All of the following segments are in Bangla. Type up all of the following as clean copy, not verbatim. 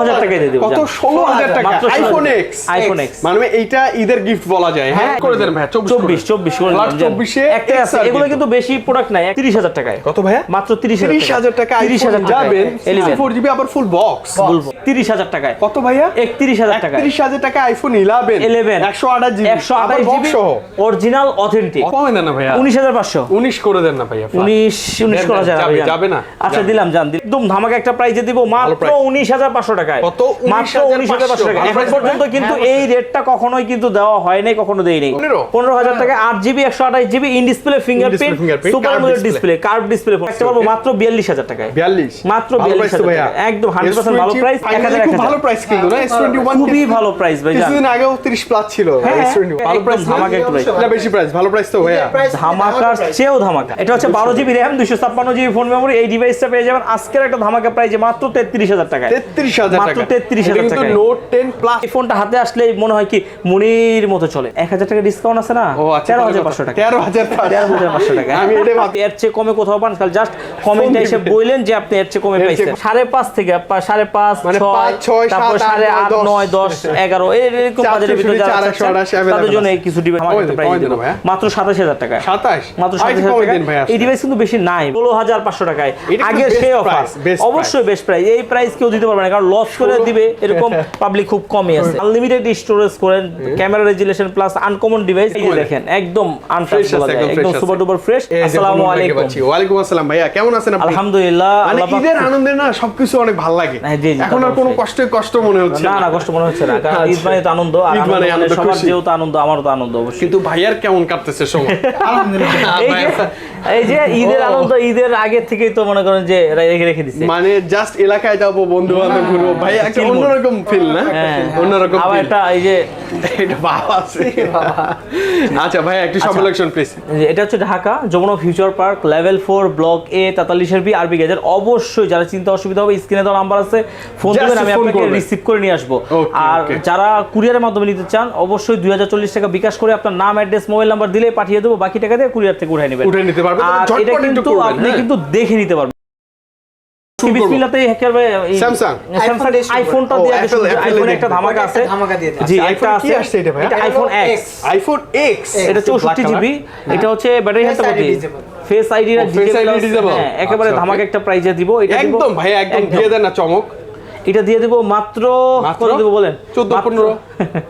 1000 টাকায় দিয়ে দেব। কত 16000 টাকা আইফোন এক্স। মানে এইটা ঈদের গিফট বলা যায়। হ্যাঁ করে দেন ভাই 24 করে লাস্ট 24 এ একটা আছে, এগুলো কিন্তু বেশি প্রোডাক্ট নাই। 30000 টাকায়। কত ভাইয়া? মাত্র 30000 টাকা 30000 যাবেন 4GB আবার ফুল বক্স বলবো 30000 টাকায়। কত ভাইয়া? 31000 টাকায়। 31000 টাকা iPhone 11 128GB 128GB original authentic. কমে দেন না ভাইয়া? 19500 19 করে দেন না ভাইয়া? 19 করা যাবে না? আচ্ছা দিলাম জান, একদম ধামাকা একটা প্রাইজে দিব মাত্র 19500 টাকায়। কত? মাত্র 19500 টাকা। এখন পর্যন্ত কিন্তু এই রেটটা কখনোই কিন্তু দেওয়া হয় নাই, কখনো দেই নাই। 15000 টাকা 8GB 128GB in display fingerprint super AMOLED display curve display একটা পাবো মাত্র 42000 টাকায়। 42 মাত্র 42000 টাকা, একদম 100% ভালো প্রাইস। 1000 খুব ভালো প্রাইস কিন্তু না S21 খুবই ভালো প্রাইস ভাই। কিছুদিন আগেও 30 প্লাস ছিল S21 ভালো প্রাইস, ধামাকা একটা প্রাইস। এটা বেশি প্রাইস, ভালো প্রাইস তো ভাইয়া। ধামাকার চেয়েও ধামাকা। এটা হচ্ছে 12GB RAM 256GB phone memory. এই ডিভাইসটা পেয়ে যাবেন আজকের একটা ধামাকা প্রাইসে মাত্র 33000 টাকায়। 33000 টাকা, মাত্র 33000 টাকা। কিন্তু নোট 10 প্লাস এই ফোনটা হাতে আসলেই মনে হয় কি মুনির মতো চলে। 1000 টাকা ডিসকাউন্ট আছে না? ও আচ্ছা 13500 টাকা। 13500 টাকা। আমি এটাই ভাবি এর চেয়ে কমে কোথাও পান? খালি জাস্ট কমেন্টে এসে বললেন যে আপনি এর চেয়ে কমে পাইছেন। 5.5 থেকে 5.5 মানে 5 6 তারপর 8.5 9 10 11 এরকম বাজারের ভিতরে যারা তাদের জন্য কিছু ডিভাইস আমাদের প্রাইস দেব মাত্র 27000 টাকা। 27 মাত্র 27000 টাকা। এই ডিভাইস কিন্তু বেশি নাই, 16500 টাকায়। আগে সেই অফার অবশ্যই বেস্ট প্রাইস। এই প্রাইস কেউ দিতে পারবে না, কারণ লস করে দিবে এরকম পাবলিক খুব কমই আছে। আনলিমিটেড স্টোরেজ করেন, camera resolution plus uncommon device. এই যে দেখেন একদম আনটাচ বলা যায়, একদম সুপার ডুপার ফ্রেশ। আসসালামু আলাইকুম। ওয়া আলাইকুম আসসালাম ভাইয়া, কেমন আছেন আপনি? আলহামদুলিল্লাহ। মানে ঈদের আনন্দে না সবকিছু অনেক ভালো লাগে। এখন আর কোনো কষ্ট মনে হচ্ছে না? না কষ্ট মনে হচ্ছে না, কারণ ঈদ মানে তো আনন্দ। আর আনন্দ মানে সবার যেহেতু আনন্দ, আমারও তো আনন্দ অবশ্যই। কিন্তু ভাইয়ার কেমন কাটতেছে সময়? এই যে ঈদের আনন্দ ঈদের আগে থেকেই তো মনে করেন যে রেখে দিছে। মানে জাস্ট এলাকায় যাবো, বন্ধু বান্ধব ঘুরবো, ভাই একটা অন্যরকম ফিল না? অন্যরকম আবার একটা এই যে এটা বাবা আছে। আচ্ছা ভাই একটু সব লোকেশন প্লিজ। এটা হচ্ছে Dhaka Jamuna future park level 4 block A 43 B আরবি গেজের। অবশ্যই যারা চিন্তা অসুবিধা হবে স্ক্রিনে দেওয়া নাম্বার আছে, ফোন দিবেন, আমি আপনাকে রিসিভ করে নিয়ে আসবো। আর যারা কুরিয়ারের মাধ্যমে নিতে চান অবশ্যই 2040 টাকা বিকাশ করে আপনার নাম অ্যাড্রেস মোবাইল নাম্বার দিলে পাঠিয়ে দেবো, বাকি টাকা দিয়ে কুরিয়ার থেকে উঠাই নেবেন। উঠে নিতে পারবেন। আর এটা কিন্তু আপনি কিন্তু দেখে নিতে পারবেন। বিসমিল্লাহতেই একেবারে স্যামসাং আইফোনটা দিয়ে আইফোন একটা ধামাকা আছে। জি একটা আছে, এটা আইফোন এক্স। আইফোন এক্স এটা 64GB। এটা হচ্ছে ব্যাটারি হেলথ কত? Face ID disable. হ্যাঁ একেবারে ধামাকা একটা প্রাইজে দিব। এটা দিব একদম ভাই, একদম দিয়ে দেন না চমক। এটা দিয়ে দেব মাত্র কত দেব বলেন? 14 15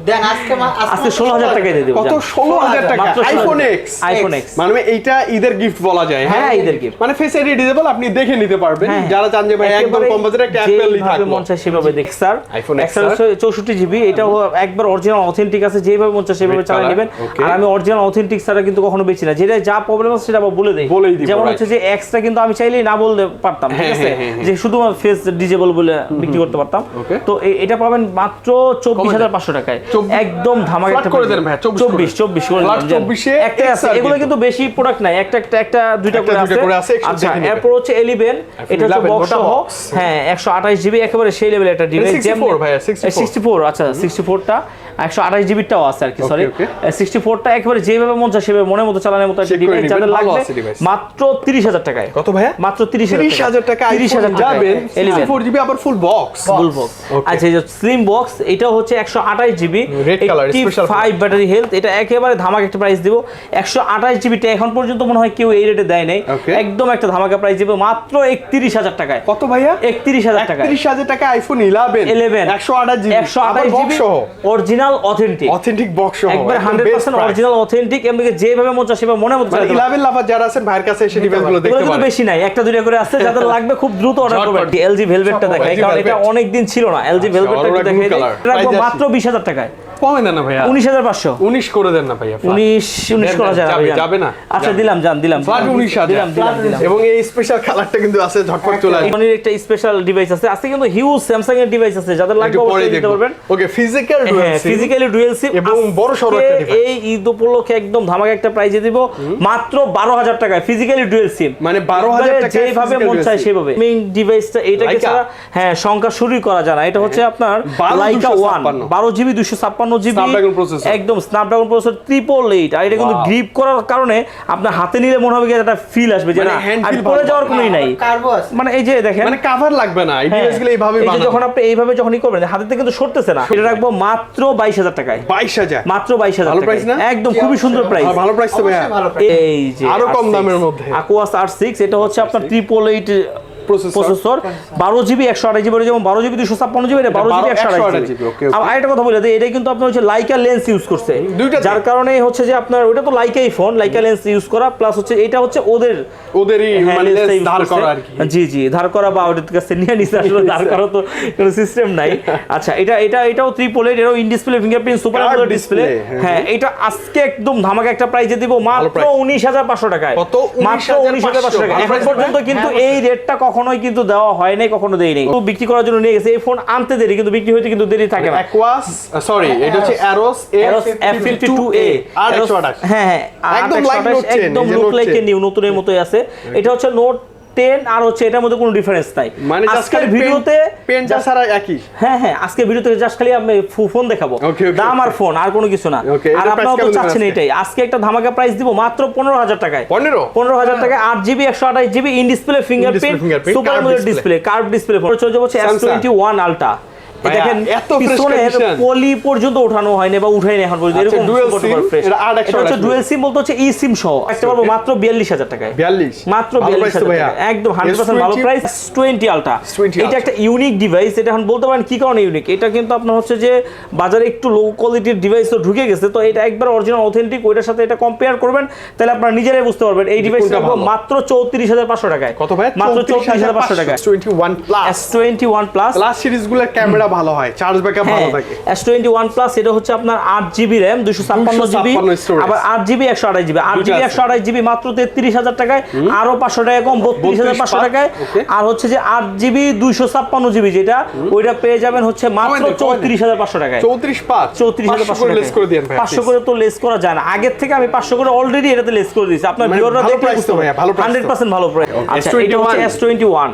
দেন। আজকে 16000 টাকায় দিয়ে দেব। কত? 16000 টাকা আইফোন এক্স। মানে এইটা ঈদের গিফট বলা যায়। হ্যাঁ ঈদের গিফট। মানে ফেস আইডি ডিজেবল, আপনি দেখে নিতে পারবেন। যারা চান যে ভাই একদম কম বাজেটে একটা অ্যাপেলই থাকবে, মন চায় সেভাবে দেখ স্যার। IPhone x 64GB। এটা একবার অরিজিনাল অথেন্টিক আছে, যেভাবে মন চায় সেভাবে চালিয়ে নেবেন। আর আমি অরিজিনাল অথেন্টিক ছাড়া কিন্তু কখনো বেচি না। যেটা যা প্রবলেম আছে সেটা বলে দেই। যেমন হচ্ছে যে এক্সটা কিন্তু আমি চাইলেই না বলতে পারতাম, ঠিক আছে, যে শুধু ফেস ডিজেবল বলে বিক্রি করতে পারতাম। তো এটা পাবেন মাত্র 24500 টাকায়। একদম ধামাকা একটা করে দেন ভাই। 24 করে দেন। একটা আছে, এগুলো কিন্তু বেশি প্রোডাক্ট নাই, একটা দুইটা করে আছে। আচ্ছা এরপর হচ্ছে 11। এটা হচ্ছে বক্স সহ। হ্যাঁ 128GB একেবারে সেই লেভেলের একটা ডিভাইস। 64 ভাই 64। আচ্ছা 64টা 128GB টাও আছে আর কি, সরি 64টা একেবারে যেভাবে মন চায় সেভাবে মনের মতো চালানোর মতো একটা ডিভাইস। যাদের লাগবে মাত্র 30000 টাকায়। কত ভাইয়া? মাত্র 30000 টাকা। 30000 টাকা যাবেন 64GB আবার ফুল বক্স। আচ্ছা এই যে স্লিম বক্স, এটা হচ্ছে 128GB red colour special 5 battery health. এটা একেবারে ধামাকা একটা প্রাইস দিব। 128GB টা এখন পর্যন্ত মনে হয় কেউ এই রেটে দেয় নাই। একদম একটা ধামাকা প্রাইস দিব মাত্র 31000 টাকায়। কত ভাইয়া? 31000 টাকা। 31000 টাকা আইফোন 11 128GB সহ অরিজিনাল অথেন্টিক বক্স সহ একবার 100% অরিজিনাল অথেন্টিক। এমনিকে যেভাবে মন চায় সেভাবে মনে মতো চালাতে 11 লাভার যারা আছেন ভাইয়ের কাছে এসে ডিভাইসগুলো দেখতে পারেন। বেশি নাই, একটা দুইটা করে আছে। যাদের লাগবে খুব দ্রুত অর্ডার করবেন। LG ভেলভেটটা দেখাই, কারণ এটা অনেক দিন ছিল না। LG ভেলভেটটা দেখাই রাখবো মাত্র 20000 টাকায়। কমে দেন না ভাইয়া? 19500 19 করে দেন না ভাইয়া? 19 করা যাবে না? আচ্ছা দিলাম 19000 দিলাম। এবং এই স্পেশাল কালারটা কিন্তু আছে, ঝটপট চলে আসবে। মানে একটা স্পেশাল ডিভাইস আছে। আজকে কিন্তু হিউজ স্যামসাং এর ডিভাইস আছে, যাদের লাগবে অবশ্যই নিতে পারবেন। ওকে ফিজিক্যালি ডুয়াল সিম এবং বড় সরো একটা ডিভাইস। এই ঈদ উপলক্ষে একদম ধামাকা একটা প্রাইজে দিব মাত্র 12000 টাকায়। ফিজিক্যালি ডুয়াল সিম মানে 12000 টাকা যেভাবে মন চায় সেভাবে। মেইন ডিভাইসটা এইটাকে ছাড়া হ্যাঁ সংখ্যা শুরুই করা যায় না। এটা হচ্ছে আপনার Laika 1 12GB 256 256 GB Snapdragon processor। একদম স্ন্যাপড্রাগন প্রসেসর 888 আর এটা কিন্তু গ্রিপ করার কারণে আপনার হাতে নিলে মনে হবে যে একটা ফিল আসবে যে মানে না hand আর feel পড়ে ভালো। যাওয়ার কোনোই নাই মানে এই যে দেখেন মানে কভার লাগবে না এই হ্যাঁ, ডিভাইসগুলো এইভাবে এই যে বানানো। যখন আপনি এইভাবে যখনই করবেন হাতে থেকে কিন্তু সরতেছে না এটা রাখবো মাত্র 22000 টাকায় 22000 মাত্র 22000 ভালো টাকায় প্রাইস না? একদম খুবই সুন্দর প্রাইস ভালো প্রাইস তো ভাইয়া। এই যে আরো কম R6 দামের মধ্যে। Aquos R6 এটা হচ্ছে আপনার 888 প্রসেসর প্রসেসর 12 জিবি 128 জিবি যেমন 12 জিবি 256 জিবি এটা 12 জিবি 128 জিবি ওকে আর আরেকটা কথা বলে দিই এটা কিন্তু আপনার হচ্ছে লাইকা লেন্স ইউজ করছে দুইটাতে? যার কারণে হচ্ছে যে আপনার ওটা তো লাইকাই ফোন লাইকা লেন্স ইউজ করা প্লাস হচ্ছে এটা হচ্ছে ওদেরই হ্যাঁ, মানে lens টা use ধার করছে। করা আর কি। জি জি ধার করা বা ওদের কাছে নিয়ে নিছে আসলে ধার করা তো কোনো সিস্টেম নাই আচ্ছা এটাও 388 এটাও in display fingerprint super Curved AMOLED display display, হ্যাঁ, হ্যাঁ এটা আজকে একদম ধামাকা একটা প্রাইসে দিব মাত্র price। 19500 টাকায় কত? মাত্র 19500 টাকা ভালো এখন price পর্যন্ত হবে? কিন্তু এই রেটটা কখনোই কিন্তু দেওয়া হয় নাই কখনো দেই নাই তো বিক্রি করার জন্য নিয়ে গেছে এই ফোন আনতে দেরি কিন্তু বিক্রি হইতে কিন্তু দেরি থাকে না অ্যাকোয়াস সরি এটা হচ্ছে অ্যারোস F52A আর 128 হ্যাঁ হ্যাঁ একদম R128 like Note 10, একদম এই যে লুক Note লাইক 10 নিউ নতুনের মতোই আছে এটা হচ্ছে নোট 10 আর হচ্ছে এটার মধ্যে কোনো ডিফারেন্স নাই মানে জাস্ট আজকের খালি ভিডিওতে পেনটা ছাড়া একই হ্যাঁ হ্যাঁ আজকের ভিডিওতে জাস্ট খালি আমি ফোন দেখাবো Okay, okay, দাম আর ফোন আর কোনো কিছু না Okay, আর এটার আপনারা price তো কেমন চাচ্ছেন দিবেন এটাই আজকে একটা ধামাকা প্রাইস দিব মাত্র 15000 টাকায় 15000 টাকায় 8 GB 128 GB in display fingerprint fingerprint, super curved AMOLED display। Display curve display phone চলে যাচ্ছে Samsung। S21 আলট্রা ভাইয়া, দেখেন এত fresh পিছনের condition। পলি পর্যন্ত ওঠানো হয়নি বা উঠাইনি এখন পর্যন্ত আচ্ছা, এরকম dual super SIM, duper fresh। এটা 8 এটা হচ্ছে ডুয়াল সিম বলতে হচ্ছে ই সিম সহ একটা পাবো মাত্র 42000 টাকায় 42 মাত্র ভালো price তো 42000 ভাইয়া। টাকা একদম 100% ভালো S20 price S20 ultra S20 এটা একটা ইউনিক ডিভাইস এটা এখন বলতে পারেন কি কারণে ইউনিক এটা কিন্তু আপনার হচ্ছে যে বাজারে একটু লো কোয়ালিটির ডিভাইস তো ঢুকে গেছে তো এটা একবার অরিজিনাল অথেন্টিক ওইটার সাথে এটা কম্পেয়ার করবেন তাহলে আপনারা নিজেরাই বুঝতে পারবেন এই ডিভাইসটা কোনটা ভালো? মাত্র 34500 টাকায় কত ভাই মাত্র 34500 টাকায় S21 plus S21 plus plus সিরিজগুলোর ক্যামেরা ভালো হয় চার্জ ব্যাকআপ ভালো থাকে S21 প্লাস এটা হচ্ছে আপনার 8GB RAM 256 জিবি 256 storage। আবার 8GB 128 জিবি 8GB দুইটা আছে। 128 জিবি মাত্র 33000 টাকায় আরো 500 টাকা কম 32500 টাকায় Okay। আর হচ্ছে যে 8GB 256 জিবি যেটা ওইটা পেয়ে যাবেন হচ্ছে মাত্র 34500 টাকায় 34,500 করে লেস করে দেন ভাই 500 করে তো লেস করা যায় না আগের থেকে আমি 500 করে অলরেডি এটাতে লেস করে দিয়েছি আপনার মানে ভিউয়াররা ভালো দেখলে price বুঝতে তো ভাইয়া, ভালো price তো। 100% ভালো প্রাইস আচ্ছা এটা হচ্ছে S21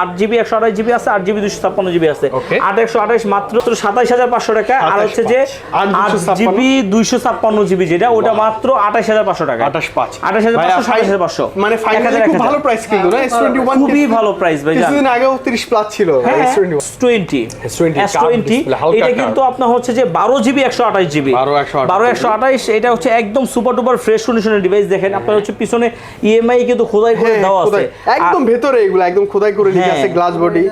8GB 128 জিবি আছে 8GB 256 জিবি আছে Okay। 828 মাত্র 27500 টাকা আর হচ্ছে যে 8GB 256 জিবি যেটা ওটা মাত্র 28500 টাকা 28500 27500 মানে ফাইনালি খুব ভালো প্রাইস কিন্তু না S21 খুবই ভালো প্রাইস ভাই কিছুদিন আগেও 30 প্লাস ছিল S21 S20 এটা কিন্তু আপনার হচ্ছে যে 12 জিবি 128 জিবি 12 128 এটা হচ্ছে একদম সুপার ডুপার ফ্রেশ কন্ডিশনের ডিভাইস দেখেন আপনার হচ্ছে পিছনে ইএমআই কিন্তু খোদাই করে দেওয়া আছে একদম ভেতরে এগুলো একদম খোদাই করে লিখে আছে গ্লাস বডি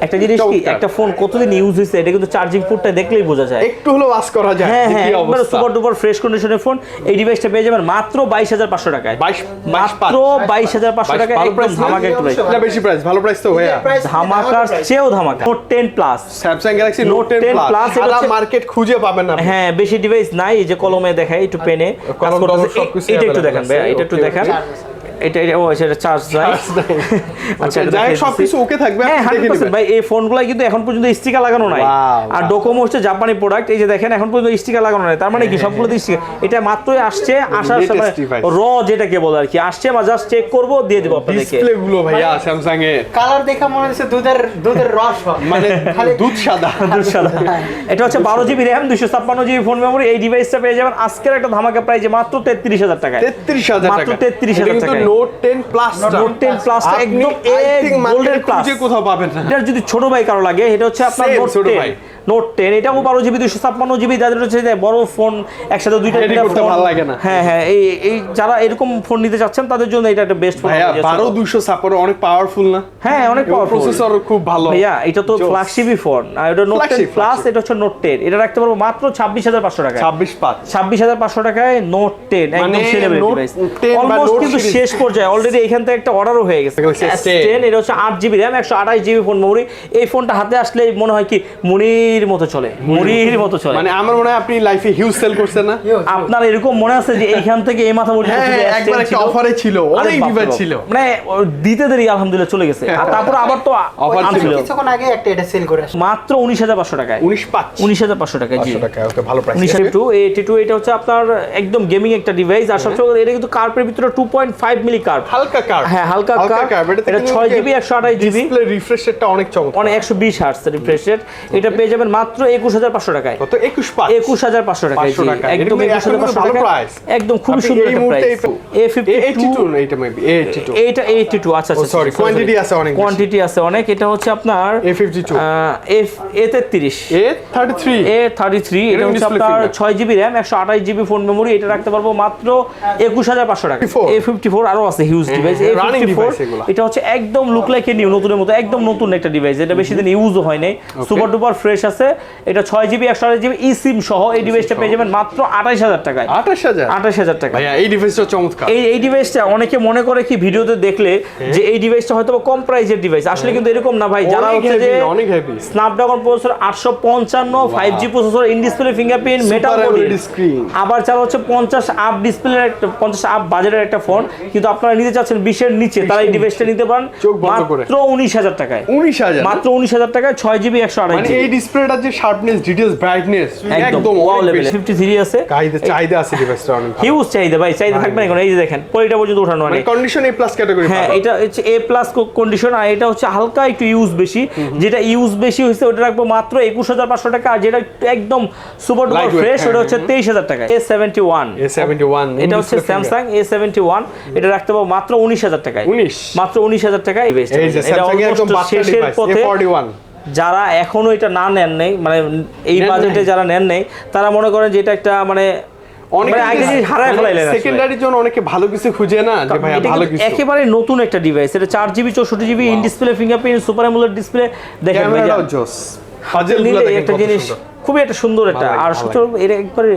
একটা জিনিস কি একটা ফোন কতদিন ইউজ হয়েছে এটা কিন্তু চার্জিং পোর্টটা দেখলেই বোঝা যায় একটু হলো ওয়াশ করা যায় হ্যাঁ হ্যাঁ কি একবার অবস্থা সুপার ডুপার ফ্রেশ কন্ডিশনের ফোন এই ডিভাইসটা পেয়ে যাবেন মাত্র 22500 টাকায় 22 মাত্র 22500 টাকায় ভালো একদম প্রাইস ধামাকা একটা প্রাইস এটা বেশি প্রাইস ভালো প্রাইস তো ভাইয়া ধামাকার চেয়েও ধামাকা note 10 plus Samsung Galaxy note 10 10 plus Plus, এটা সারা হচ্ছে- মার্কেট খুঁজে পাবেন না হ্যাঁ বেশি ডিভাইস নাই এই যে কলমে দেখাই একটু পেনে কাজ কলম করতেছে টলম সবকিছু এটা একটু available দেখেন ভাই আছে। এটা একটু Okay, দেখান okay. এটা ও এটা চার্জ যায় আচ্ছা এটা যাই দেখাই সবকিছু দিচ্ছি। ওকে থাকবে হ্যাঁ আপনি দেখে 100% নেবেন ভাই এই ফোনগুলো কিন্তু এখন পর্যন্ত স্টিকার লাগানো নাই Wow, আর ডোকোমো হচ্ছে জাপানি প্রোডাক্ট এই যে দেখেন এখন পর্যন্ত স্টিকার লাগানো নাই তার মানে কি সবগুলোতে স্টিকার এটা মাত্রই আসছে আসার Latest সময় device। র যেটাকে বলে আর কি আসছে বা জাস্ট চেক করব দিয়ে দেব আপনাদেরকে ডিসপ্লে গুলো ভাইয়া স্যামসাং এর কালার দেখা মনে হচ্ছে দুধের রস হয়। মানে দুধ সাদা এটা হচ্ছে 12 GB RAM 256 GB phone memory এই ডিভাইসটা পেয়ে যাবেন আজকের একটা ধামাকা প্রাইসে মাত্র 33000 টাকায় 33000 মাত্র টাকা 33,000 টাকায়। নোট 10 প্লাস নোট 10 প্লাস একদম গোল্ডেন প্লাস খুঁজে কোথাও পাবেন না এটা যদি ছোট ভাই কারো লাগে এটা হচ্ছে আপনার Same, নোট ছোট 10 ভাই। নোট 10 এটাও 12 জিবি 256 জিবি যাদের হচ্ছে যে বড় ফোন একসাথে দুইটা Carry তিনটা করতে ফোন ভালো লাগে না। হ্যাঁ হ্যাঁ এই যারা এরকম ফোন নিতে চাচ্ছেন তাদের জন্য এটা একটা বেস্ট ফোন ভাইয়া 12200 অনেক পাওয়ারফুল না হ্যাঁ অনেক পাওয়ারফুল প্রসেসর খুব ভালো ভাইয়া এটা তো Jokes। ফ্ল্যাগশিপই ফোন আর এটা নোট 10 Flagship, প্লাস flagship। এটা হচ্ছে নোট 10 এটা রাখতে পারবো মাত্র 26500 টাকায় 26 26500 টাকায় নোট 10 একদম মানে সেলেবল Note ডিভাইস 10 বা অলমোস্ট Note কিন্তু series। শেষ পর্যায়ে অলরেডি এখান থেকে একটা অর্ডারও হয়ে গেছে Galaxy S10 এটা হচ্ছে 8GB RAM 128GB phone memory এই ফোনটা হাতে আসলে মনে হয় কি মুনির মতো চলে মুনির মতো চলে মানে আমার মনে হয় আপনি লাইফে হিউজ সেল করছেন না আপনার এরকম মনে আছে যে এইখান থেকে এই মাথা মুড়ি হ্যাঁ একবার একটা অফারে ছিল অনেক ডিভাইস ছিল মানে দিতে দেরি আলহামদুলিল্লাহ চলে গেছে আর তারপর আবার তো Offer ছিল। আনছিল কিছুক্ষণ আগে একটা এটা সেল করে আসছে। মাত্র 19500 টাকায় 19,500 টাকায় জি টাকা ওকে ভালো প্রাইস 82 এটা হচ্ছে আপনার একদম গেমিং একটা ডিভাইস আর সবচেয়ে এটা কিন্তু কার্ভের ভিতরে 2.5 মিলি কার্ভ হালকা কার্ভ হ্যাঁ হালকা কার্ভ এটা 6GB 128GB ডিসপ্লে রিফ্রেশ রেটটা অনেক চমৎকার অনেক 120 হার্টজ রিফ্রেশ রেট এটা পেয়ে যাবেন যাবেন মাত্র 21500 টাকায়। কত? 21500 টাকায়, জি একদম 21500 টাকা, একদম খুব সুন্দর একটা প্রাইস। A52 এটা মেবি A82, এটা A82, আচ্ছা আচ্ছা সরি, কোয়ান্টিটি আছে অনেক, কোয়ান্টিটি আছে অনেক। এটা হচ্ছে আপনার A52, A33, এটা হচ্ছে আপনার 6GB RAM 128GB phone memory, এটা রাখতে পারবো মাত্র 21500 টাকা। A54 আরো আছে হিউজ ডিভাইস। A54 এটা হচ্ছে একদম লুক লাইক এ নিউ, নতুনের মতো, একদম নতুন একটা ডিভাইস, এটা বেশি দিন ইউজও হয় নাই, সুপার ডুপার ফ্রেশ আছে। এটা 6GB 128GB ই সিম সহ এই ডিভাইসটা পেয়ে যাবেন মাত্র 28000 টাকায়। 28000 টাকা ভাইয়া, এই ডিভাইসটা চমৎকার। এই ডিভাইসটা অনেকে মনে করে কি ভিডিওতে দেখলে যে এই ডিভাইসটা হয়তো কম প্রাইসের ডিভাইস, আসলে কিন্তু এরকম না ভাই। যারা হচ্ছে যে Snapdragon processor 855 5G processor, in display fingerprint, metal body, আবার চালা হচ্ছে 50 আপ ডিসপ্লের একটা 50 আপ বাজেটের একটা ফোন, কিন্তু আপনারা নিতে চাচ্ছেন 20 এর নিচে, তারা এই ডিভাইসটা নিতে পারেন মাত্র 19000 টাকায়। 19000 মাত্র 19000 টাকায় 6GB 128GB। মানে এই ডিসপ্লেটার যে শার্পনেস, ডিটেইলস, ব্রাইটনেস একদম ওয়াও লেভেল। 53 আছে, চাহিদা আছে ডিভাইসটা অনেক হিউজ চাহিদা ভাই, চাহিদা থাকবে না এখন। এই যে দেখেন পলিটা পর্যন্ত ওঠানো মানে কন্ডিশন A+ ক্যাটাগরি। হ্যাঁ, এটা হচ্ছে A+ কন্ডিশন, আর এটা হচ্ছে হালকা একটু ইউজ বেশি। যেটা ইউজ বেশি হইছে ওটা রাখবো মাত্র 21500 টাকা, আর যেটা একদম সুপার ডুপার ফ্রেশ ওটা হচ্ছে 23000 টাকা। A71, এটা হচ্ছে স্যামসাং A71, এটা রাখতে পারবো মাত্র 19000 টাকায়। মাত্র 19000 টাকায়। এই যে স্যামসাং এর একদম শেষের পথে। A41 যারা এখনো এটা না নেন নাই, মানে এই বাজেটে যারা নেন নাই, তারা মনে করেন যে এটা একটা মানে সেকেন্ডারির জন্য অনেকে ভালো কিছু খুঁজে না, যে ভাই ভালো কিছু, একেবারে নতুন একটা ডিভাইস। এটা 4GB 64GB in display fingerprint, super AMOLED display. দেখেন ভাই, একটা জিনিস খুবই একটা সুন্দর একটা, আর সবচেয়ে এটা একবারে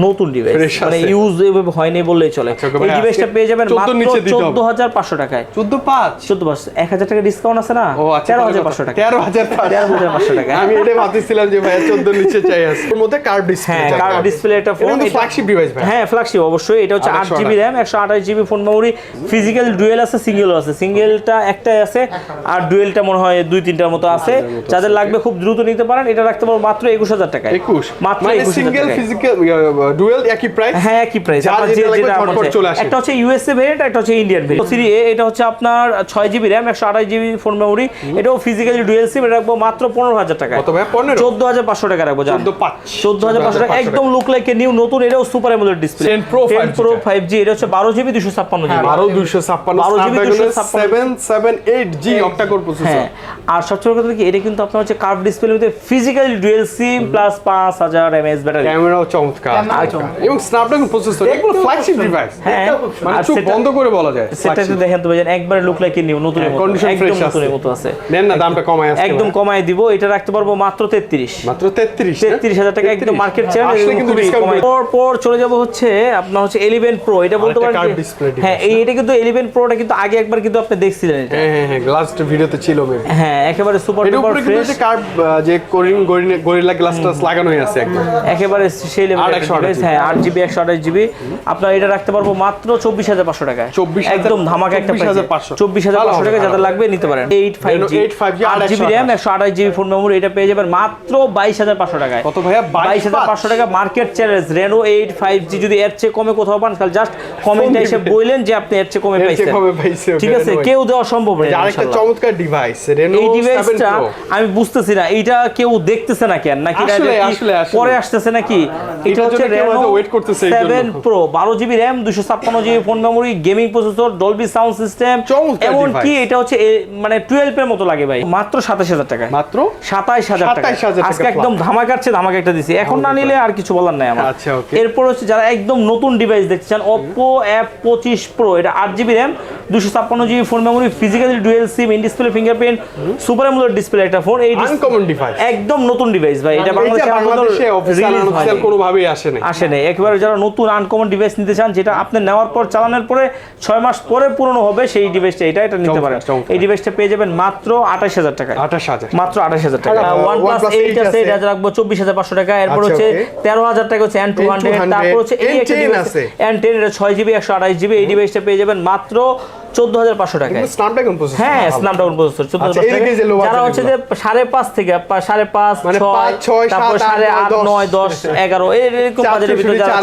নতুন ডিভাইস, মানে ইউজ এভাবে হয়নি বললেই চলে। এই ডিভাইসটা পেয়ে যাবেন মাত্র 14500 টাকায়। 14500 1000 টাকা ডিসকাউন্ট আছে না, 13500 টাকা। 13500 টাকা। আমি এটা ভাবতেছিলাম যে ভাই 14 নিচে চাই আছে। এর মধ্যে কার্ভ ডিসপ্লে, হ্যাঁ কার্ভ ডিসপ্লে একটা ফোন, এটা ফ্ল্যাগশিপ ডিভাইস ভাই। হ্যাঁ ফ্ল্যাগশিপ অবশ্যই। এটা হচ্ছে 8GB RAM 128GB phone memory, physical dual আছে, সিঙ্গেলও আছে। সিঙ্গেলটা একটাই আছে, আর ডুয়েলটা মনে হয় 2-3টার মতো আছে। যাদের লাগবে খুব দ্রুত নিতে পারেন। এটা রাখতে পারবো মাত্র 21000 টাকায়। 21 মাত্র মানে 21000 সিঙ্গেল টাকায়। ফিজিক্যাল ডুয়েল একই প্রাইস। হ্যাঁ একই প্রাইস। একটা হচ্ছে ইউএসএ ভেরিয়েন্ট, একটা হচ্ছে ইন্ডিয়ান ভেরিয়েন্ট। সিরি এ, এটা হচ্ছে আপনার 6GB RAM 128GB phone memory, এটাও ফিজিক্যালি ডুয়াল সিম। এটা রাখবো মাত্র 15000 টাকায়। কত ভাই? 14500 টাকা রাখবো। 14500 টাকা, একদম লুক লাইক এ নিউ, নতুন। এটাও super AMOLED display 10 Pro 5G। এটা হচ্ছে 12GB 256GB। 12GB 778G octa-core processor. আর সবচেয়ে বড় কথা কি, এটা কিন্তু আপনার হচ্ছে কার্ভ ডিসপ্লের মধ্যে physically dual SIM plus 5000 mAh battery. ক্যামেরাও চমৎকার এবং স্ন্যাপড্রাগন প্রসেসর, এগুলো ফ্ল্যাগশিপ ডিভাইস। হ্যাঁ, মানে চোখ বন্ধ করে বলা যায়। সেটা একটু দেখেন তো ভাই, একবারে লুক লাইক নিউ, নতুন মতো, একদম নতুনের মতো আছে। নেন না, দামটা কমায় আছে, একদম কমায় দিব। এটা রাখতে পারবো মাত্র 33। মাত্র 33000 টাকা, একদম মার্কেট চ্যালেঞ্জ। আসলে কিন্তু ডিসকাউন্ট। পর চলে যাব হচ্ছে আপনার হচ্ছে 11 Pro। এটা বলতে পারেন হ্যাঁ, এটা কিন্তু 11 Proটা কিন্তু আগে একবার কিন্তু আপনি দেখছিলেন এটা। হ্যাঁ লাস্ট ভিডিওতে ছিল মেবি। হ্যাঁ একেবারে সুপার ডুপার ফ্রেশ। যে কার্ভ যে গরিলা গ্লাসটা লাগানো আছে একদম, একেবারে সেই লেভেলের ডিভাইস। হ্যাঁ 8GB 128GB। আপনারা এটা রাখতে পারবো মাত্র 24500 টাকায়। একদম ধামাকা একটা প্রাইস। 24500 টাকা, যাদের লাগবে নিতে পারেন। 85G 8GB RAM 128GB phone memory, এটা পেয়ে যাবেন মাত্র 22500 টাকায়। কত ভাইয়া? 22500 টাকা মার্কেট চ্যালেঞ্জ। Reno 8 5G যদি এর চেয়ে কমে কোথাও পান, তাহলে জাস্ট কমেন্টে এসে বললেন যে আপনি এর চেয়ে কমে পাইছেন। ঠিক আছে, কেউ দেওয়া সম্ভব না। আরেকটা চমৎকার ডিভাইস Reno 7 Pro। আমি বুঝতেছি না এইটা কেউ দেখতেছে না কেন, নাকি আসলে পরে আসতেছে নাকি? এটা হচ্ছে Reno 7 Pro 12GB RAM 256GB phone memory, gaming processor, Dolby sound system, এমন কি এটা হচ্ছে মানে 12 এর মতো লাগে ভাই। মাত্র 27000 টাকা। মাত্র 27000 টাকা। আজকে একদম ধামাকাচ্ছে, ধামাকা একটা দিছি। এখন না নিলে আর কিছু বলার নাই আমার। আচ্ছা ওকে। এরপর হচ্ছে যারা একদম নতুন ডিভাইস দেখতে চান, Oppo F25 Pro। এটা 8GB RAM 256GB phone memory, physically dual SIM, in display fingerprint, super AMOLED display একটা ফোন। এই আনকমন ডিভাইস, একদম নতুন ডিভাইস ভাই। এটা বাংলাদেশে অফিশিয়াল কোনো ভাবে আসে নাই। একবারে যারা নতুন আনকমন ডিভাইস নিতে চান, যেটা আপনি নেওয়ার পর চালানোর পরে 6 মাস পরে পুরনো হবে, সেই ডিভাইসটা এটা নিতে পারেন। এই ডিভাইসটা পেয়ে যাবেন মাত্র 28000 টাকা। 28000, মাত্র 28000 টাকা। OnePlus 8 আছে, এটা রাখবো 24500 টাকা। এরপর হচ্ছে 13000 টাকা হচ্ছে N200। তারপর হচ্ছে এই একটা ডিভাইস N10, এটা 6GB 128GB। এই ডিভাইসটা পেয়ে যাবেন মাত্র 14500 টাকায়। Snapdragon processor. হ্যাঁ স্ন্যাপড্রাগন প্রসেসর 14500 টাকা। যারা হচ্ছে যে 5.5 থেকে 5.5 6 তারপর 8.5 9 10 11 এরকম বাজেটের ভিতরে যারা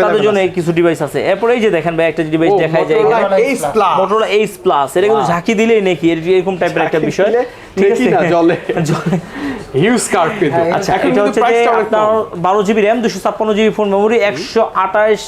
তাদের জন্য কিছু ডিভাইস আছে। এরপর এই যে দেখেন ভাই, একটা ডিভাইস দেখাই যায় Motorola Ace Plus। এটা কিন্তু ঝাঁকি দিলেই নাকি এরকম টাইপের একটা বিষয়। ঠিক আছে না, জলে হিউজ কার্ড কিন্তু। আচ্ছা এটা হচ্ছে যে আপনার 12 GB RAM 256 GB phone memory 108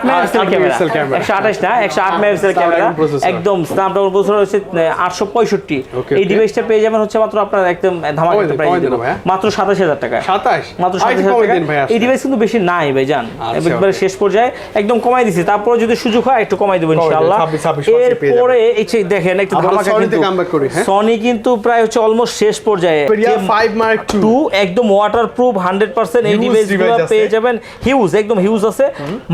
megapixel camera 128 না 108 মেগাপিক্সেল ক্যামেরা একদম স্ন্যাপড্রাগন প্রসেসর হচ্ছে 865 এই ডিভাইসটা পেয়ে যাবেন হচ্ছে মাত্র আপনার একদম ধামাকা প্রাইস দেব মাত্র 27000 টাকা 27 মাত্র 27000 টাকা এই ডিভাইস কিন্তু বেশি নাই ভাই জান একবারে শেষ পর্যায়ে একদম কমাই দিছি তারপর যদি সুযোগ হয় একটু কমাই দেব ইনশাআল্লাহ এরপরে এই যে দেখেন একটু ধামাকা কিন্তু সনি কিন্তু প্রায় হচ্ছে অলমোস্ট শেষ পর্যায়ে Xperia 5 Mark II একদম ওয়াটারপ্রুফ 100% এই ডিভাইসগুলো পেয়ে যাবেন হিউজ একদম হিউজ আছে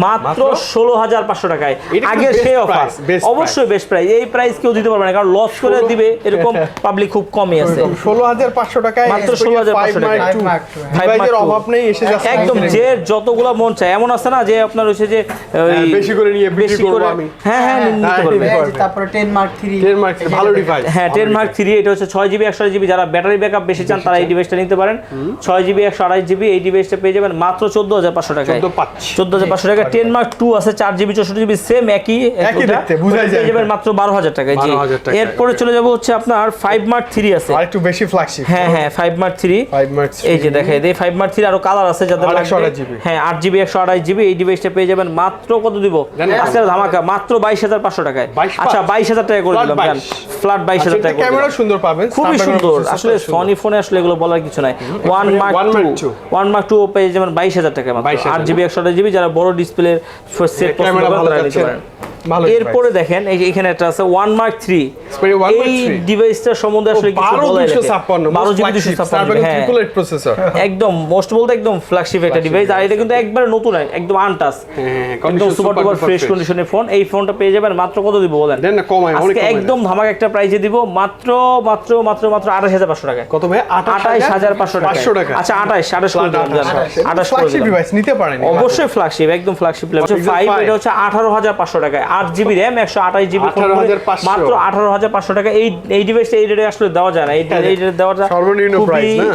মাত্র 16500 টাকায় আগের সেই অফার অবশ্যই বেস্ট প্রাইস এই প্রাইস কেউ দিতে পারবে না কারণ লস করে দিবে এরকম পাবলিক খুব কমই আছে 16500 টাকায় মাত্র 16500 টাকায় ডিভাইসের অভাব নেই এসে যাচ্ছে একদম যে যতগুলো মন চায় এমন আছে না যে আপনার হচ্ছে যে বেশি করে নিয়ে বিক্রি করব আমি হ্যাঁ নিতে পারবে তারপরে 10 Mark 3 ভালো ডিভাইস হ্যাঁ 10 Mark 3 এটা হচ্ছে 6GB 128GB যারা ব্যাটারি ব্যাকআপ বেশি চান তারা এই ডিভাইসটা নিতে পারেন 6GB 128GB এই ডিভাইসটা পেয়ে যাবেন মাত্র 14500 টাকায় 14500 টাকা 10 Mark 2 আছে 4GB 64GB সেম একই দেখতে বোঝা যায় পেয়ে যাবেন মাত্র 12000 টাকায় জি এরপরে চলে যাব হচ্ছে আপনার 5 Mark 3 আছে আর একটু বেশি ফ্ল্যাগশিপ হ্যাঁ 5 Mark 3 এই যে দেখাই দেই 5 Mark 3 আরো কালার আছে যাদের হ্যাঁ 8GB 128GB এই ডিভাইসটা পেয়ে যাবেন মাত্র কত দিব আজকে ধামাকা মাত্র 22500 টাকায় আচ্ছা 22000 টাকা করে দিলাম জান ফ্ল্যাট 22000 টাকা ক্যামেরা সুন্দর পাবেন খুবই সুন্দর আসলে সনি ফোনে আসলে এগুলো বলার কিছু নাই 1 Mark 2 পেয়ে যাবেন 22000 টাকা মাত্র 8GB 128GB যারা বড় ডিসপ্লে সেট পছন্দ করেন তারা নিতে পারেন এরপরে দেখেন এই যে এখানে একটা আছে 1 Mark 3 এই ডিভাইসটার সম্বন্ধে আসলে কিছু বলা যায় 12GB 256 হ্যাঁ প্রসেসর একদম মোস্ট বলতে একদম ফ্ল্যাগশিপ একটা ডিভাইস আর এটা কিন্তু একবারে নতুন একদম আনটাচ একদম সুপার ডুপার ফ্রেশ কন্ডিশনের ফোন এই ফোনটা পেয়ে যাবেন মাত্র কত দিব বলেন দেন না কমাই অনেক কমাই একদম ধামাকা একটা প্রাইসে দিব মাত্র 28500 টাকা কত ভাই 28500 টাকা আচ্ছা 28 করে দিলাম জান 28 করে দিলাম ডিভাইস নিতে পারেন অবশ্যই ফ্ল্যাগশিপ একদম ফ্ল্যাগশিপ লেভেল 5 এটা হচ্ছে 18500 টাকায় 8GB RAM 128GB মাত্র 18500 টাকা এই ডিভাইসটা এই রেটে আসলে দেওয়া যায় না এই রেটে দেওয়াটা সর্বনিম্ন প্রাইস না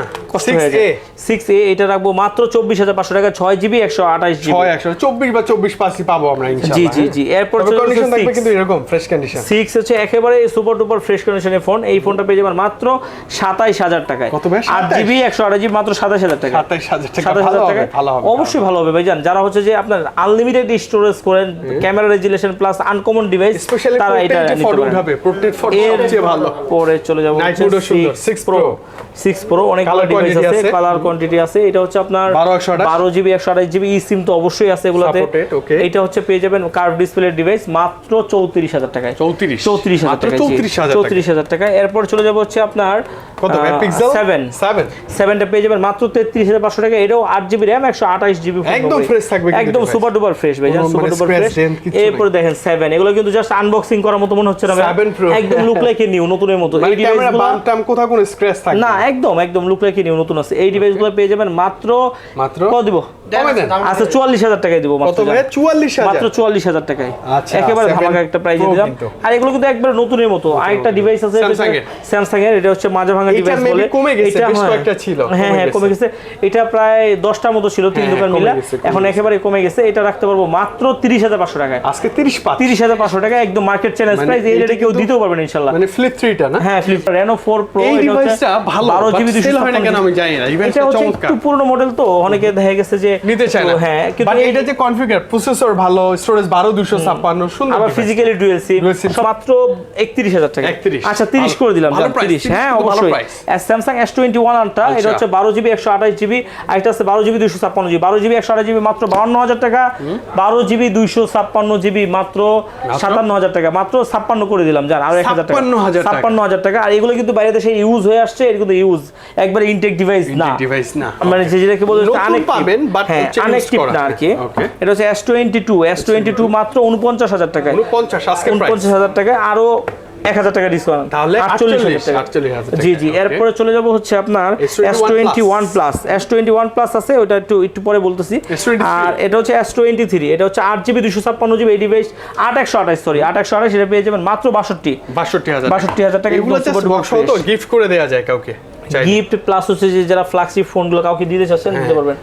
6A এটা রাখবো মাত্র 24500 টাকা 6GB 128GB 124 বা 24 পাসই পাবো আমরা ইনশাআল্লাহ জি এরপর কন্ডিশন থাকবে কিন্তু এরকম ফ্রেশ কন্ডিশন 6 হচ্ছে একেবারে সুপার ডুপার ফ্রেশ কন্ডিশনের ফোন এই ফোনটা পেয়ে যাবেন মাত্র 27000 টাকায় কত ভাই 8GB 128GB মাত্র 27000 টাকা 27000 টাকা ভালো হবে অবশ্যই ভালো হবে ভাইজান যারা হচ্ছে যে আপনার আনলিমিটেড স্টোরেজ করেন camera resolution plus uncommon device তারা এটা নিতে পারেন হবে প্রোটেক্ট ফর সবচেয়ে ভালো পরে চলে যাব 6 Pro 6 Pro অনেক ডিভাইস আছে কালার কোয়ান্টিটি আছে এটা হচ্ছে আপনার 12GB 128GB ই সিম তো অবশ্যই আছে এগুলাতে এটা হচ্ছে পেয়ে যাবেন কার্ভ ডিসপ্লে ডিভাইস মাত্র 34000 টাকায় 34000 টাকা 34000 টাকা এরপর চলে যাব হচ্ছে আপনার কত পিক্সেল 7 টা পেয়ে যাবেন মাত্র 33500 টাকা এটাও 8GB RAM 128GB একদম ফ্রেশ থাকবে একদম সুপার ডুপার ফ্রেশ ভাই সুপার ডুপার ফ্রেশ এরপর দেখেন 7 এগুলো কিন্তু জাস্ট আনবক্সিং করার মতো মনে হচ্ছে না ভাই একদম লুক লাইক এ নিউ নতুনের মতো এই ডিভাইসগুলো বানটাম কোথাও কোনো স্ক্র্যাচ থাকবে না একদম লুক লাইক এ নিউ নতুন আছে এই ডিভাইসগুলো পেয়ে যাবেন মাত্র কত দিব আচ্ছা 44000 টাকায় দিব মাত্র 44000 মাত্র 44000 টাকায় একেবারে ধামাকা একটা প্রাইসে দিলাম আর এগুলো কিন্তু একবারে নতুনের মতো আরেকটা ডিভাইস আছে স্যামসাং এর এটা হচ্ছে মাজা ভাঙা ডিভাইস বলে এটা বেশ কয়েকটা ছিল হ্যাঁ কমে গেছে এটা প্রায় 10টার মতো ছিল তিন দোকান মিলে এখন একেবারে কমে গেছে এটা রাখতে পারবো মাত্র 30500 টাকায় আজকে 30500 টাকা একদম মার্কেট চ্যালেঞ্জ প্রাইস এই রেটে কেউ দিতেও পারবে না ইনশাআল্লাহ মানে ফ্লিপ 3 টা না হ্যাঁ ফ্লিপ Reno 4 Pro এই ডিভাইসটা ভালো 12GB 256 হয় না কেন আমি জানি না এটা হচ্ছে একটু পুরনো মডেল তো অনেকে দেখা গেছে যে নিতে চায় না হ্যাঁ কিন্তু এটা যে কনফিগার প্রসেসর ভালো স্টোরেজ 12256 সুন্দর আবার ফিজিক্যালি ডুয়াল সিম মাত্র 31000 টাকা আচ্ছা 30 করে দিলাম 30 হ্যাঁ অবশ্যই Samsung S21 আলট্রা এটা হচ্ছে 12GB 128GB আর এটা আছে 12GB 256GB 12GB 128GB মাত্র 52000 টাকা 12GB 256GB মাত্র 57000 টাকা মাত্র 56 করে দিলাম জান আর 1000 টাকা 56000 টাকা আর এগুলো কিন্তু বাইরে দেশে ইউজ হয়ে আসছে এর কিন্তু ইউজ একবার ইনটেক ডিভাইস না মানে যেটাকে বলে পাবেন বাট আনএক্টিভ না আর কি এটা হচ্ছে S22 মাত্র 49000 টাকায় 49000 টাকা আরো 1000 টাকা ডিসকাউন্ট তাহলে 48000 টাকা জি এরপরে চলে যাব হচ্ছে আপনার S21 প্লাস আছে ওটা একটু পরে বলতেছি আর এটা হচ্ছে S23 এটা হচ্ছে 8GB 256GB এই ডিভাইস 8128 এটা পেয়ে যাবেন মাত্র 62000 টাকা এগুলো জাস্ট বক্স তো গিফট করে দেয়া যায় কাউকে গিফট প্লাস হচ্ছে যে যারা ফ্ল্যাগশিপ ফোনগুলো কাউকে দিতে চাচ্ছেন দিতে পারবেন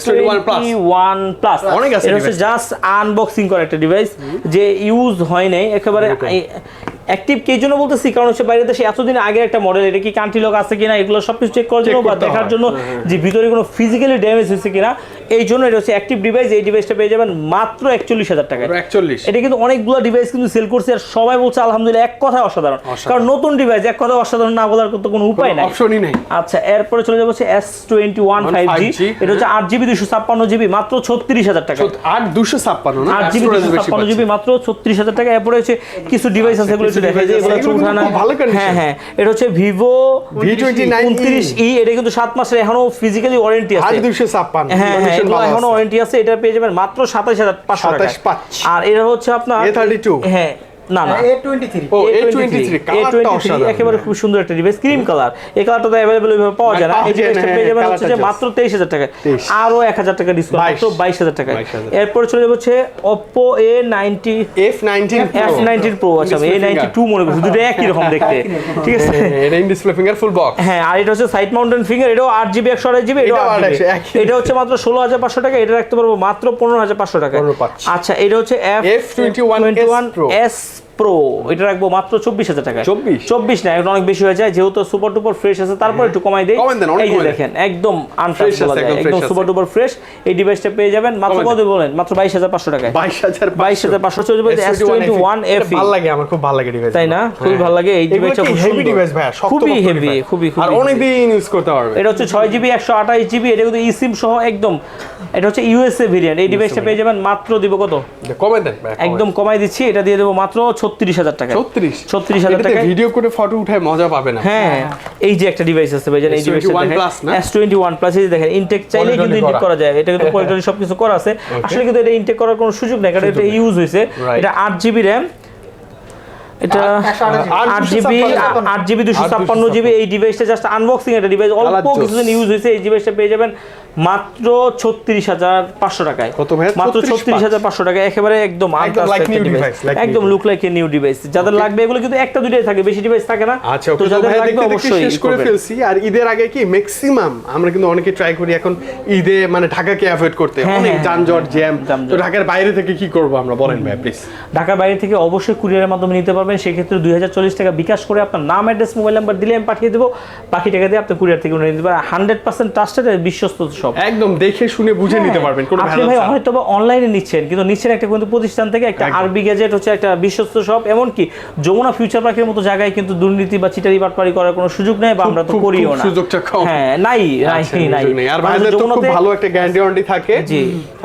S21 প্লাস এটা হচ্ছে জাস্ট আনবক্সিং করা একটা ডিভাইস যে ইউজ হয় নাই একেবারে অ্যাক্টিভ কি জন্য বলতেছি, কারণ হচ্ছে বাইরে দেশে এতদিন আগে একটা মডেল, এটা কি কান্ট্রি লক আছে কিনা এগুলো সবকিছু চেক করার জন্য বা দেখার জন্য যে ভিতরে কোনো ফিজিক্যালি ড্যামেজ হয়েছে কিনা, এই জন্য এটা হচ্ছে অ্যাক্টিভ ডিভাইস। এই ডিভাইসটা পেয়ে যাবেন মাত্র 41,000 টাকায়। 41। এটা কিন্তু অনেকগুলো ডিভাইস কিন্তু সেল করছে আর সবাই বলছে আলহামদুলিল্লাহ, এক কথায় অসাধারণ। কারণ নতুন ডিভাইস, এক কথায় অসাধারণ না বলার তো কোনো উপায় নাই, অপশনই নাই। আচ্ছা, এরপরে চলে যাবো হচ্ছে S21 5G। এটা হচ্ছে 8GB 256GB মাত্র 36,000 টাকা। 8/256 না, 8GB 256GB মাত্র 36,000 টাকা। এরপরে হচ্ছে কিছু ডিভাইস আছে, এগুলো একটু দেখা যায়, এগুলো হচ্ছে উঠানা। হ্যাঁ হ্যাঁ, এটা হচ্ছে Vivo V29E। এটা কিন্তু 7 মাসের এখনো ফিজিক্যালি ওয়ারেন্টি আছে। 8/256। হ্যাঁ হ্যাঁ, এগুলো এখনো ওয়ারেন্টি আছে। এটা পেয়ে যাবেন মাত্র 27,500 টাকা। আর এটা হচ্ছে আপনার A32। হ্যাঁ না না, A23 ও A23 কালারটা অসাধারণ, একেবারে খুব সুন্দর একটা ডিভাইস, ক্রিম কালার। এই কালারটা তো अवेलेबल ভাবে পাওয়া যায় না। এই ডিভাইসটা পেয়ে যাবেন হচ্ছে যে মাত্র 23,000 টাকা, আরো 1,000 টাকা ডিসকাউন্ট, মাত্র 22,000 টাকা। এরপর চলে যাবে হচ্ছে Oppo F19 Pro। আচ্ছা, A92 মনে করছি, দুটো একই রকম দেখতে, ঠিক আছে। এটা in display finger full box. হ্যাঁ, আর এটা হচ্ছে সাইড মাউন্টেন ফিঙ্গার, এটাও 8GB 128GB, এটাও 8GB। এটা হচ্ছে মাত্র 16,500 টাকা, এটা রাখতে পারবো মাত্র 15,500 টাকা। আচ্ছা, এটা হচ্ছে F21S Pro, এটা রাখবো মাত্র 24,000 টাকা। 24 না, এটা অনেক বেশি হয়ে যায়, যেহেতু সুপার ডুপার ফ্রেশ আছে, তারপর একটু কমাই দেই। এই যে দেখেন, একদম আনফ্রেশ বলা যায়, একদম সুপার ডুপার ফ্রেশ। এই ডিভাইসটা পেয়ে যাবেন মাত্র কত বলেন, মাত্র 22,500 টাকায়। 22,500 চলে যাবে S21 FE। ভালো লাগে, আমার খুব ভালো লাগে ডিভাইস, তাই না? খুবই ভালো লাগে এই ডিভাইসটা, খুব হেভি ডিভাইস ভাই, খুবই হেভি, খুবই আর অনেক দিন ইউজ করতে পারবে। এটা হচ্ছে 6GB 128GB, এটা কিন্তু eSIM সহ একদম। এটা হচ্ছে USA ভেরিয়েন্ট। এই ডিভাইসটা পেয়ে যাবেন মাত্র দিব কত, কমাই দেন ভাই, একদম কমাই দিচ্ছি, এটা দিয়ে দেব মাত্র 36,000 টাকা। 36,000 টাকা। ভিডিও করে ফটো উঠায় মজা পাবে না। হ্যাঁ, এই যে একটা ডিভাইস আছে ভাইজান, এই ডিভাইসটা দেখেন S21 Plus। এই যে দেখেন, ইনটেক চাইলেই কিন্তু ইনটেক করা যায়, এটা কিন্তু পয়েন্টারি সবকিছু করা আছে। আসলে কিন্তু এটা ইনটেক করার কোনো সুযোগ নেই, কারণ এটা ইউজ হইছে। এটা 8GB RAM, এটা 8GB 256GB। এই ডিভাইসটা জাস্ট আনবক্সিং একটা ডিভাইস, অল্প কিছুদিন ইউজ হয়েছে। এই ডিভাইসটা পেয়ে যাবেন মাত্র 36,500 টাকায়। মাত্র 36,500 টাকা, একেবারে একদম একদম look like a new device. যাদের লাগবে এগুলো কিন্তু একটা দুইটাই থাকে, বেশি ডিভাইস থাকে না। আচ্ছা, তো যাদের লাগবে অবশ্যই শেষ করে ফেলছি। আর ঈদের আগে কি ম্যাক্সিমাম আমরা কিন্তু অনেকে ট্রাই করি এখন ঈদে মানে ঢাকাকে অ্যাভয়েড করতে, অনেক যানজট জ্যাম। তো ঢাকার বাইরে থেকে কি করব আমরা, বলেন ভাই প্লিজ। ঢাকার বাইরে থেকে অবশ্যই কুরিয়ারের মাধ্যমে নিতে পারবেন। সেক্ষেত্রে 2040 টাকা বিকাশ করে আপনার নাম, অ্যাড্রেস, মোবাইল নাম্বার দিলে আমি পাঠিয়ে দেবো। বাকি টাকা দিয়ে আপনি কুরিয়ার থেকে নিতে পারবেন। 100% ট্রাস্টেড, বিশ্বস্ত সব, একদম দেখে শুনে বুঝে নিতে পারবেন। কোনো আপনি ভাই হয়তো অনলাইনে নিচ্ছেন, কিন্তু নিচ্ছেন একটা কিন্তু প্রতিষ্ঠান থেকে, একটা আরবি গ্যাজেট হচ্ছে একটা বিশ্বস্ত সব। এমনকি যমুনা ফিউচার পার্কের মতো জায়গায় কিন্তু দুর্নীতি বা চিটারি বাটপারি করার কোনো সুযোগ নেই, বা আমরা তো করিও না, সুযোগটা কম। হ্যাঁ, নাই। আর ভাইদের তো খুব ভালো একটা গ্যারান্টি ওয়ারেন্টি থাকে।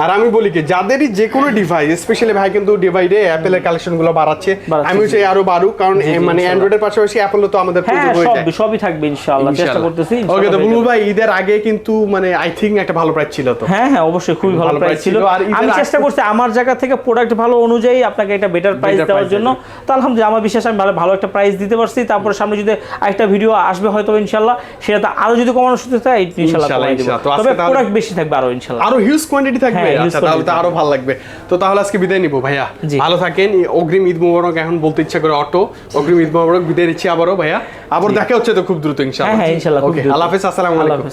আর আমি বলি কি, যাদেরই যে কোনো ডিভাইস, স্পেশালি ভাই কিন্তু ডিভাইডে অ্যাপেলের কালেকশনগুলো বাড়াচ্ছে, আমি চাই আরো বাড়ুক, কারণ মানে অ্যান্ড্রয়েডের পাশাপাশি অ্যাপলও তো আমাদের প্রয়োজন হয়ে যায়। সবই থাকবে ইনশাআল্লাহ, চেষ্টা করতেছি। ওকে, তো বুলবুল ভাই ঈদের আগে কিন্তু মানে আই থিং একটা ভালো প্রাইস ছিল তো। হ্যাঁ হ্যাঁ, অবশ্যই খুবই ভালো প্রাইস ছিল। আমি চেষ্টা করছি আমার জায়গা থেকে প্রোডাক্ট ভালো অনুযায়ী আপনাকে একটা বেটার প্রাইস দেওয়ার জন্য। তো আলহামদুলিল্লাহ, আমার বিশ্বাস আমি ভালো একটা প্রাইস দিতে পারছি। তারপর সামনে যদি আরেকটা ভিডিও আসবে হয়তো ইনশাআল্লাহ, সেটা আরো যদি কমানোর সুযোগ থাকে ইনশাআল্লাহ কমাই দেব। তবে প্রোডাক্ট বেশি থাকবে আরো ইনশাআল্লাহ, আরো হিউজ কোয়ান্টিটি থাকবে। আচ্ছা, তাহলে তো আরো ভালো লাগবে। তো তাহলে আজকে বিদায় নিব ভাইয়া, ভালো থাকেন। অগ্রিম ঈদ মোবারক এখন বলতে ইচ্ছা করে অটো, অগ্রিম ঈদ মোবারক। বিদায় নিচ্ছি আবারও ভাইয়া, আবার দেখা হচ্ছে তো খুব দ্রুত ইনশাআল্লাহ। হ্যাঁ ইনশাআল্লাহ, ওকে, আল্লাহ হাফেজ, আসসালামু আলাইকুম।